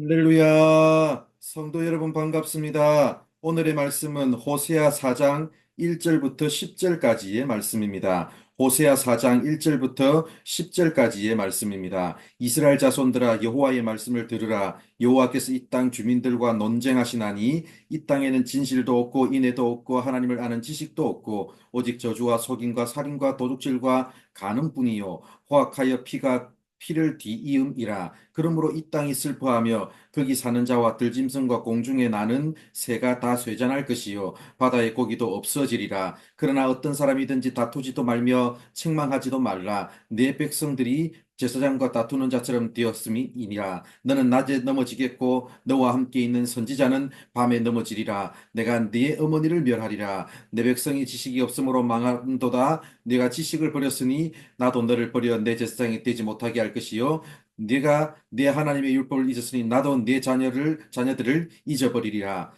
할렐루야. 성도 여러분 반갑습니다. 오늘의 말씀은 호세아 4장 1절부터 10절까지의 말씀입니다. 호세아 4장 1절부터 10절까지의 말씀입니다. 이스라엘 자손들아 여호와의 말씀을 들으라. 여호와께서 이 땅 주민들과 논쟁하시나니 이 땅에는 진실도 없고 인애도 없고 하나님을 아는 지식도 없고 오직 저주와 속임과 살인과 도둑질과 간음뿐이요 호악하여 피를 뒤이음이라. 그러므로 이 땅이 슬퍼하며 거기 사는 자와 들짐승과 공중에 나는 새가 다 쇠잔할 것이요 바다의 고기도 없어지리라. 그러나 어떤 사람이든지 다투지도 말며 책망하지도 말라. 내 백성들이 제사장과 다투는 자처럼 되었음이니라. 너는 낮에 넘어지겠고 너와 함께 있는 선지자는 밤에 넘어지리라. 내가 네 어머니를 멸하리라. 내 백성이 지식이 없으므로 망한도다. 네가 지식을 버렸으니 나도 너를 버려 내 제사장이 되지 못하게 할 것이요 네가 내 하나님의 율법을 잊었으니 나도 네 자녀들을 잊어버리리라.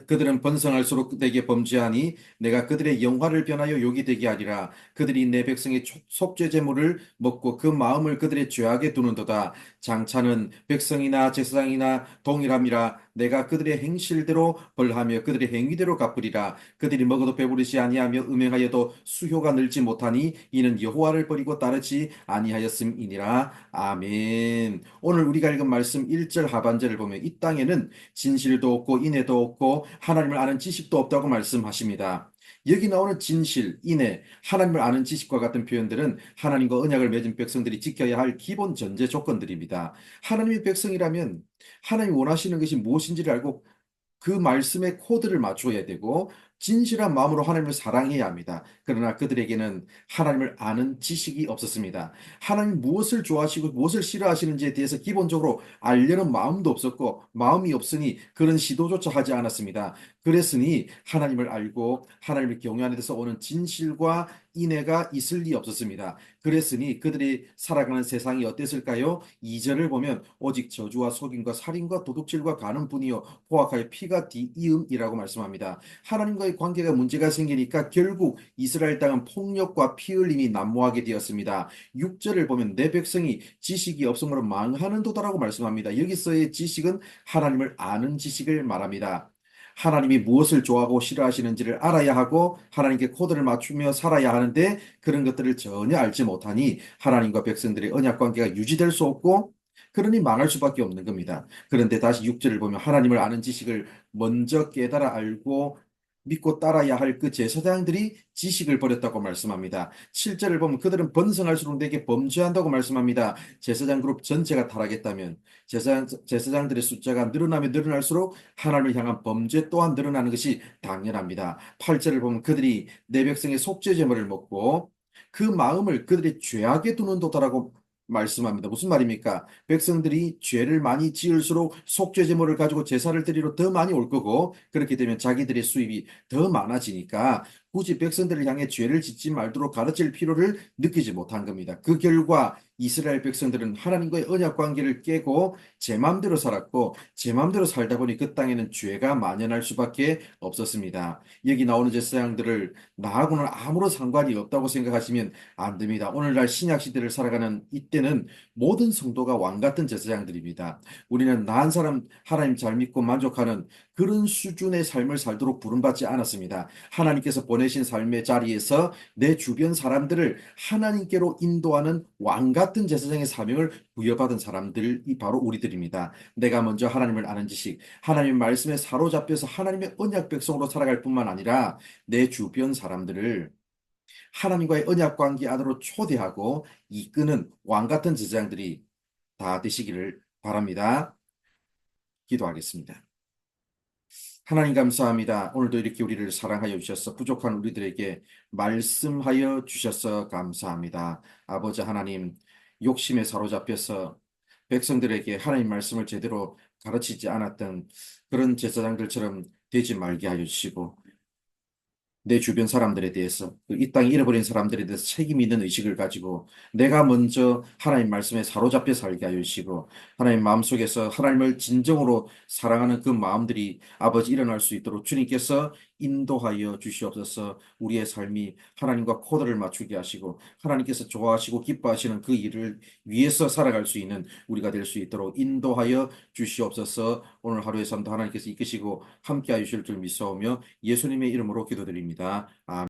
그들은 번성할수록 내게 범죄하니 내가 그들의 영화를 변하여 욕이 되게 하리라. 그들이 내 백성의 속죄 제물을 먹고 그 마음을 그들의 죄악에 두는도다. 장차는 백성이나 제사장이나 동일함이라. 내가 그들의 행실대로 벌하며 그들의 행위대로 갚으리라. 그들이 먹어도 배부르지 아니하며 음행하여도 수효가 늘지 못하니 이는 여호와를 버리고 따르지 아니하였음이니라. 아멘. 오늘 우리가 읽은 말씀 1절 하반절을 보면 이 땅에는 진실도 없고 인애도 없고 하나님을 아는 지식도 없다고 말씀하십니다. 여기 나오는 진실, 인애, 하나님을 아는 지식과 같은 표현들은 하나님과 언약을 맺은 백성들이 지켜야 할 기본 전제 조건들입니다. 하나님의 백성이라면 하나님이 원하시는 것이 무엇인지를 알고 그 말씀의 코드를 맞춰야 되고 진실한 마음으로 하나님을 사랑해야 합니다. 그러나 그들에게는 하나님을 아는 지식이 없었습니다. 하나님 무엇을 좋아하시고 무엇을 싫어하시는지에 대해서 기본적으로 알려는 마음도 없었고 마음이 없으니 그런 시도조차 하지 않았습니다. 그랬으니 하나님을 알고 하나님을 경외하는 데서 오는 진실과 인애가 있을 리 없었습니다. 그랬으니 그들이 살아가는 세상이 어땠을까요? 2절을 보면 오직 저주와 속임과 살인과 도둑질과 간음뿐이요 포악하여 피가 뒤이음이라고 말씀합니다. 하나님과의 관계가 문제가 생기니까 결국 이스라엘 땅은 폭력과 피 흘림이 난무하게 되었습니다. 6절을 보면 내 백성이 지식이 없으므로 망하는도다라고 말씀합니다. 여기서의 지식은 하나님을 아는 지식을 말합니다. 하나님이 무엇을 좋아하고 싫어하시는지를 알아야 하고 하나님께 코드를 맞추며 살아야 하는데 그런 것들을 전혀 알지 못하니 하나님과 백성들의 언약 관계가 유지될 수 없고 그러니 망할 수밖에 없는 겁니다. 그런데 다시 6절을 보면 하나님을 아는 지식을 먼저 깨달아 알고 믿고 따라야 할 그 제사장들이 지식을 버렸다고 말씀합니다. 7절을 보면 그들은 번성할수록 내게 범죄한다고 말씀합니다. 제사장 그룹 전체가 타락했다면 제사장들의 숫자가 늘어나면 늘어날수록 하나님을 향한 범죄 또한 늘어나는 것이 당연합니다. 8절을 보면 그들이 내 백성의 속죄 제물을 먹고 그 마음을 그들의 죄악에 두는도다라고 말씀합니다. 무슨 말입니까? 백성들이 죄를 많이 지을수록 속죄 제물을 가지고 제사를 드리러 더 많이 올 거고 그렇게 되면 자기들의 수입이 더 많아지니까 굳이 백성들을 향해 죄를 짓지 말도록 가르칠 필요를 느끼지 못한 겁니다. 그 결과 이스라엘 백성들은 하나님과의 언약 관계를 깨고 제 마음대로 살았고 제 마음대로 살다 보니 그 땅에는 죄가 만연할 수밖에 없었습니다. 여기 나오는 제사장들을 나하고는 아무런 상관이 없다고 생각하시면 안 됩니다. 오늘날 신약 시대를 살아가는 이때는 모든 성도가 왕 같은 제사장들입니다. 우리는 나 한 사람 하나님 잘 믿고 만족하는 그런 수준의 삶을 살도록 부름받지 않았습니다. 하나님께서 보내신 삶의 자리에서 내 주변 사람들을 하나님께로 인도하는 왕 같은 제사장의 사명을 부여받은 사람들이 바로 우리들입니다. 내가 먼저 하나님을 아는 지식, 하나님의 말씀에 사로잡혀서 하나님의 언약 백성으로 살아갈 뿐만 아니라 내 주변 사람들을 하나님과의 언약 관계 안으로 초대하고 이끄는 왕 같은 제사장들이 다 되시기를 바랍니다. 기도하겠습니다. 하나님 감사합니다. 오늘도 이렇게 우리를 사랑하여 주셔서 부족한 우리들에게 말씀하여 주셔서 감사합니다. 아버지 하나님, 욕심에 사로잡혀서 백성들에게 하나님 말씀을 제대로 가르치지 않았던 그런 제사장들처럼 되지 말게 하여 주시고 내 주변 사람들에 대해서 이 땅에 잃어버린 사람들에 대해서 책임 있는 의식을 가지고 내가 먼저 하나님 말씀에 사로잡혀 살게 하여 주시고 하나님 마음속에서 하나님을 진정으로 사랑하는 그 마음들이 아버지 일어날 수 있도록 주님께서 인도하여 주시옵소서. 우리의 삶이 하나님과 코드를 맞추게 하시고 하나님께서 좋아하시고 기뻐하시는 그 일을 위해서 살아갈 수 있는 우리가 될 수 있도록 인도하여 주시옵소서. 오늘 하루의 삶도 하나님께서 이끄시고 함께하여 주실 줄 믿사오며 예수님의 이름으로 기도드립니다. 아멘.